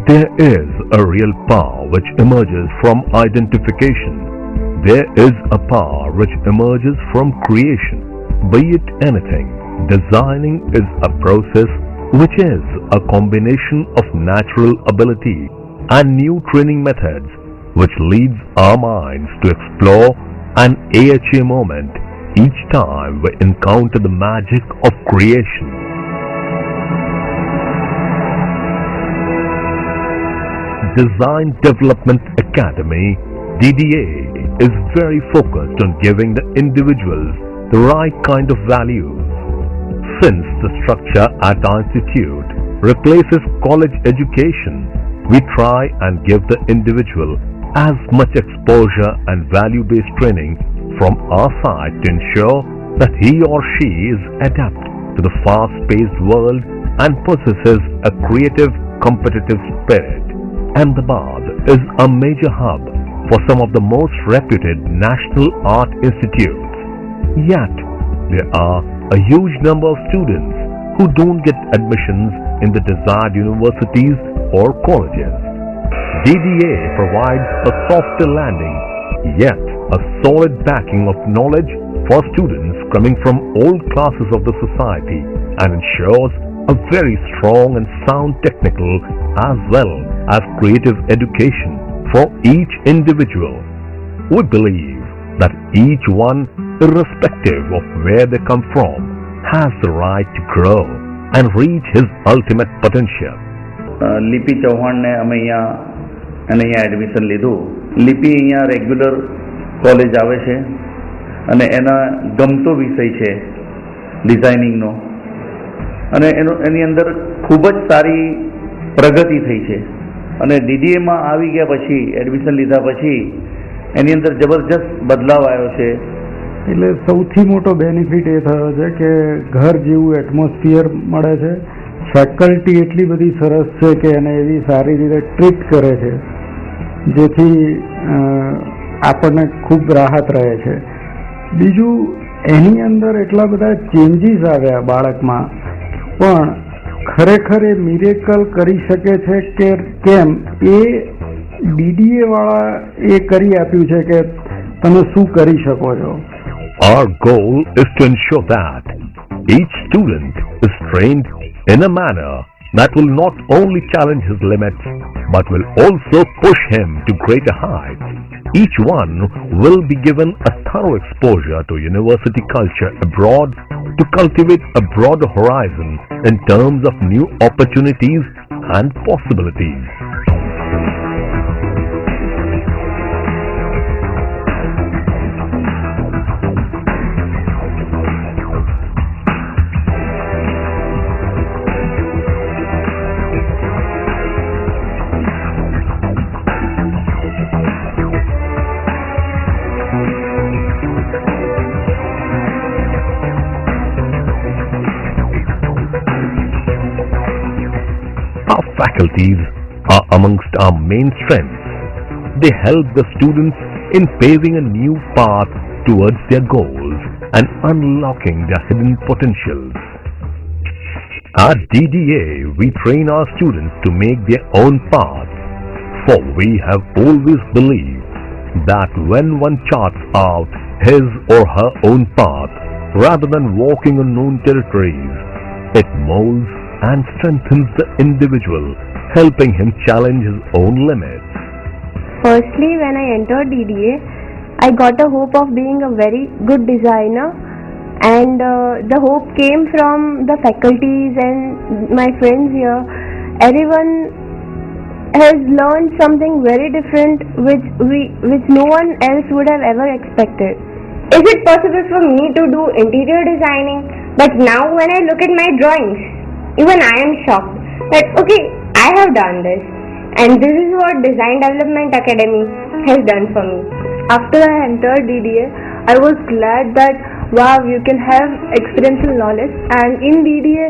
There is a real power which emerges from identification. There is a power which emerges from creation. Be it anything, designing is a process which is a combination of natural ability and new training methods which leads our minds to explore an AHA moment each time we encounter the magic of creation. Design Development Academy DDA is very focused on giving the individuals the right kind of values. Since the structure at our institute replaces college education, we try and give the individual as much exposure and value-based training from our side to ensure that he or she is adept to the fast-paced world and possesses a creative, competitive spirit. Ahmedabad is a major hub for some of the most reputed national art institutes. Yet, there are a huge number of students who don't get admissions in the desired universities or colleges. DDA provides a softer landing, yet a solid backing of knowledge for students coming from all classes of the society and ensures a very strong and sound technical as well as creative education for each individual. We believe that each one, irrespective of where they come from, has the right to grow and reach his ultimate potential. लिपि चौहान ने અમે અહીંયા admission લીધું. લિપિ અહીંયા regular college આવે છે અને એના ગમતો વિષય છે ડિઝાઇનિંગનો અને એની અંદર ખૂબ જ સારી પ્રગતિ થઈ છે અને ડીડીએમાં આવી ગયા પછી એડમિશન લીધા પછી એની અંદર જબરજસ્ત બદલાવ આવ્યો છે. એટલે સૌથી મોટો બેનિફિટ એ થયો છે કે ઘર જેવું એટમોસ્ફિયર મળે છે. ફેકલ્ટી એટલી બધી સરસ છે કે એને એવી સારી રીતે ટ્રીટ કરે છે જેથી આપણને ખૂબ રાહત રહે છે. બીજું એની અંદર એટલા બધા ચેન્જીસ આવ્યા બાળકમાં, પણ ખરેખર એ મિરેકલ કરી શકે છે કે કેમ એ ડીડીએ વાળા એ કરી આપ્યું છે કે તમે શું કરી શકો છો. Our goal is to ensure that each student is trained in a manner that will not only challenge his limits but will also push him to greater heights. Each one will be given a thorough exposure to university culture abroad to cultivate a broader horizon in terms of new opportunities and possibilities. Our faculties are amongst our main strengths. They help the students in paving a new path towards their goals and unlocking their hidden potentials. At DDA, we train our students to make their own paths, for we have always believed that when one charts out his or her own path, rather than walking unknown territories, it molds and strengthens the individual, helping him challenge his own limits. Firstly, when I entered DDA, I got a hope of being a very good designer, and the hope came from the faculties and my friends here. Everyone has learned something very different which no one else would have ever expected. Is it possible for me to do interior designing? But now when I look at my drawings, even I am shocked that okay, I have done this, and this is what Design Development Academy has done for me. After I entered DDA, I was glad that wow, you can have experiential knowledge, and in DDA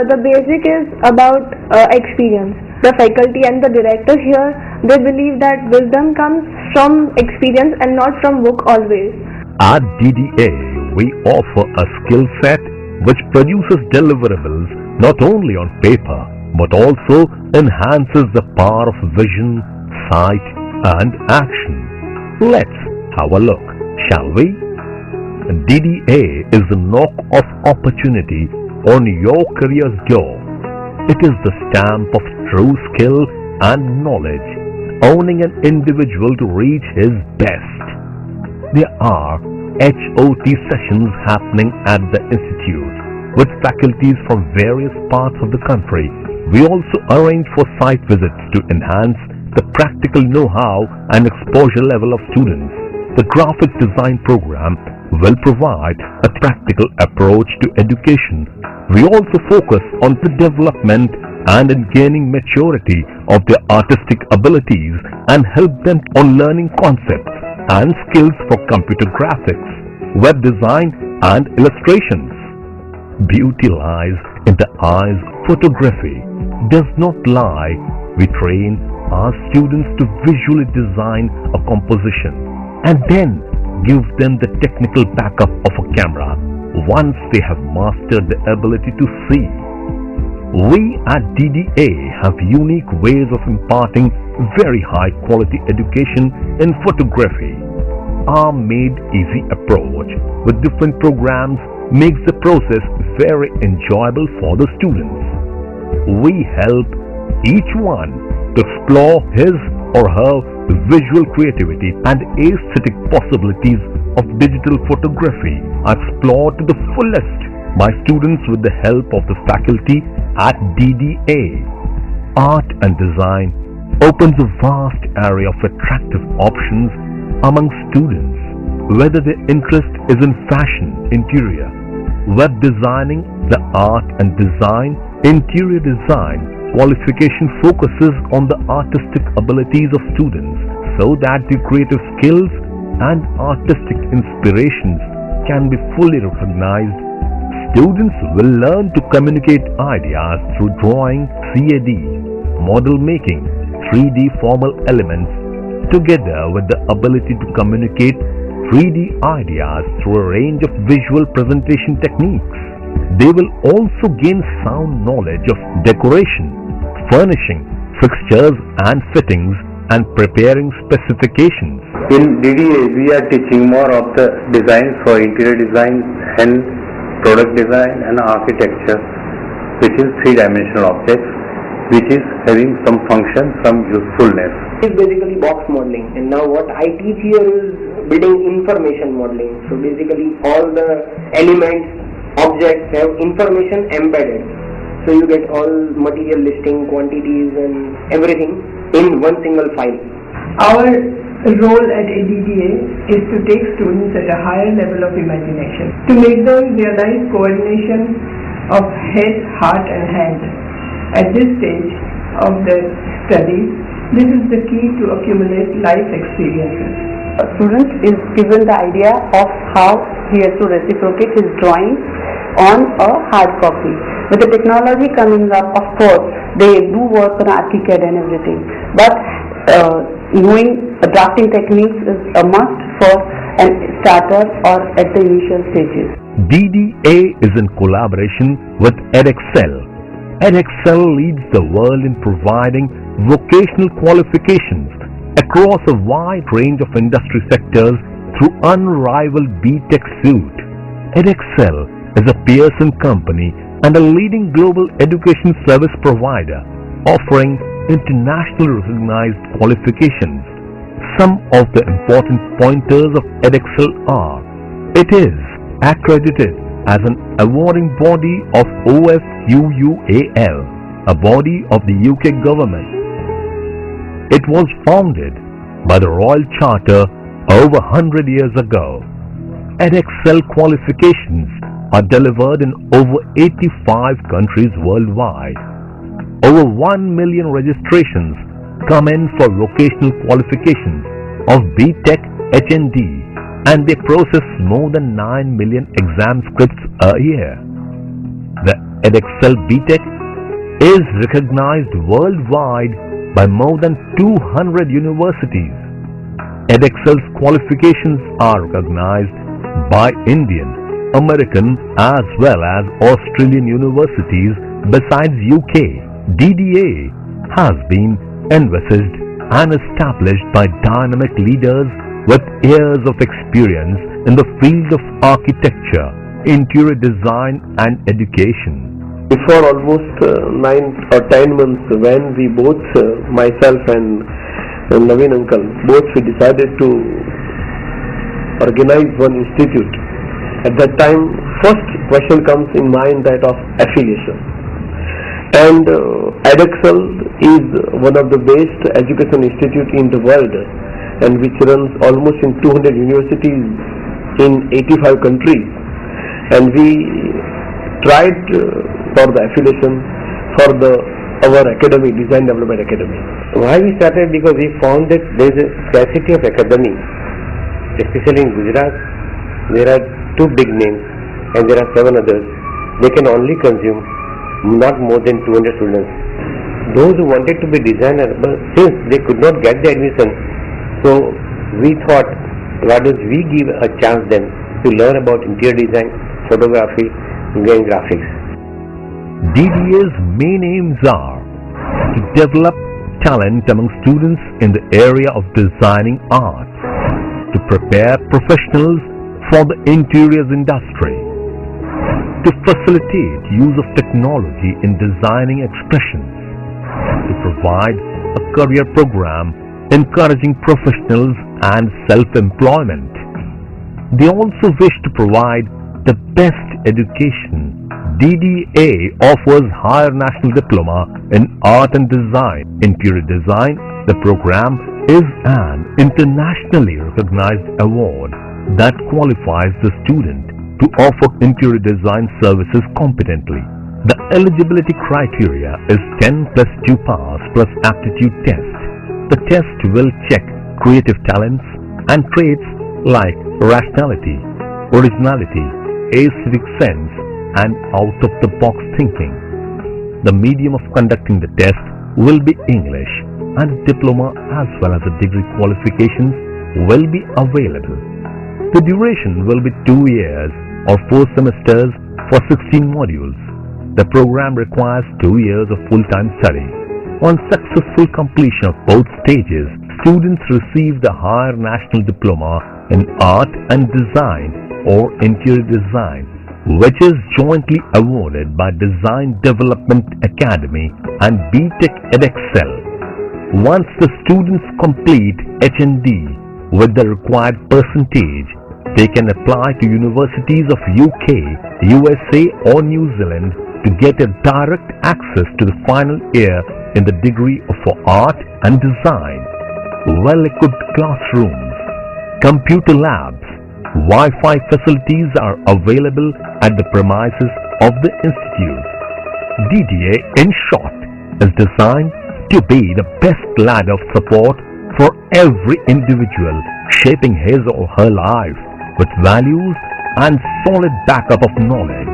the basic is about experience. The faculty and the director here, they believe that wisdom comes from experience and not from book always. At DDA, we offer a skill set which produces deliverables not only on paper but also enhances the power of vision, sight, and action. Let's have a look, shall we? DDA is the knock of opportunity on your career's door. It is the stamp of true skill and knowledge, owning an individual to reach his best. There are HOT sessions happening at the Institute with faculties from various parts of the country. We also arrange for site visits to enhance the practical know-how and exposure level of students. The graphic design program will provide a practical approach to education. We also focus on the development and in gaining maturity of their artistic abilities and help them on learning concepts and skills for computer graphics, web design and illustrations. Beauty lies in the eyes. Photography does not lie. We train our students to visually design a composition and then give them the technical backup of a camera once they have mastered the ability to see. We at DDA have unique ways of imparting very high quality education in photography. Our made easy approach with different programs makes the process very enjoyable for the students. We help each one to explore his or her visual creativity and aesthetic possibilities of digital photography are explored to the fullest by students with the help of the faculty at DDA. Art and design opens a vast area of attractive options among students, whether their interest is in fashion, interior, web designing, the art and design, interior design. Qualification focuses on the artistic abilities of students so that the creative skills and artistic inspirations can be fully recognized. Students will learn to communicate ideas through drawing, CAD, model making, 3D formal elements, together with the ability to communicate 3D ideas through a range of visual presentation techniques. They will also gain sound knowledge of decoration, furnishing, fixtures and fittings, and preparing specifications. In DDA, we are teaching more of the designs for interior design and product design and architecture, which is three-dimensional objects, which is having some function, some usefulness. It's basically box modeling, and now what I teach here is building information modeling. So basically all the elements, objects have information embedded. So you get all material listing, quantities and everything in one single file. Our role at DDA is to take students at a higher level of imagination, to make them realize coordination of head, heart and hand. At this stage of their studies, this is the key to accumulate life experiences. A student is given the idea of how he has to reciprocate his drawings on a hard copy. With the technology coming up, of course, they do work on ArchiCAD and everything, but knowing drafting techniques is a must for a starter or at the initial stages. DDA is in collaboration with EdXL. EdXL leads the world in providing vocational qualifications across a wide range of industry sectors through unrivaled BTech suite. EdXL is a Pearson company and a leading global education service provider offering internationally recognized qualifications. Some of the important pointers of EdXL are: it is accredited as an awarding body of OFUUAL, a body of the UK government. It was founded by the Royal Charter over 100 years ago. EdXL qualifications are delivered in over 85 countries worldwide. Over 1 million registrations come in for vocational qualifications of BTech HND, and they process more than 9 million exam scripts a year. The EdXL BTech is recognized worldwide by more than 200 universities. EdXL's qualifications are recognized by Indian, American as well as Australian universities besides UK. DDA has been envisaged and established by dynamic leaders with years of experience in the field of architecture, interior design and education. Before almost 9 or 10 months, when we both, myself and Naveen uncle, both we decided to organize one institute. At that time, first question comes in mind, that of affiliation. And Edexcel is one of the best education institute in the world, and which runs almost in 200 universities in 85 countries. And we tried for the affiliation for our academy, Design Development Academy. Why we started? Because we found that there is a scarcity of academy, especially in Gujarat. There are 2 big names and there are 7 others. They can only consume not more than 200 students. Those who wanted to be designers, but since they could not get the admission, so we thought, why don't we give a chance them to learn about interior design, photography, and graphics. DDA's main aims are to develop talent among students in the area of designing art, to prepare professionals for the interiors industry, to facilitate use of technology in designing expressions, to provide a career program encouraging professionals and self-employment. They also wish to provide the best education. DDA offers Higher National Diploma in Art and Design, Interior Design. The program is an internationally recognized award that qualifies the student to offer interior design services competently. The eligibility criteria is 10 plus 2 pass plus aptitude test. The test will check creative talents and traits like rationality, originality, civic sense, and out-of-the-box thinking. The medium of conducting the test will be English, and a diploma as well as a degree qualifications will be available. The duration will be 2 years or 4 semesters for 16 modules. The program requires 2 years of full-time study. On successful completion of both stages, students receive the Higher National Diploma in Art and Design or Interior Design, which is jointly awarded by Design Development Academy and BTech Edexcel. Once the students complete HND with the required percentage, they can apply to universities of UK, USA or New Zealand to get a direct access to the final year in the degree for Art and Design. Well-equipped classrooms, computer labs, Wi-Fi facilities are available at the premises of the institute. DDA, in short, is designed to be the best ladder of support for every individual shaping his or her life with values and solid backup of knowledge.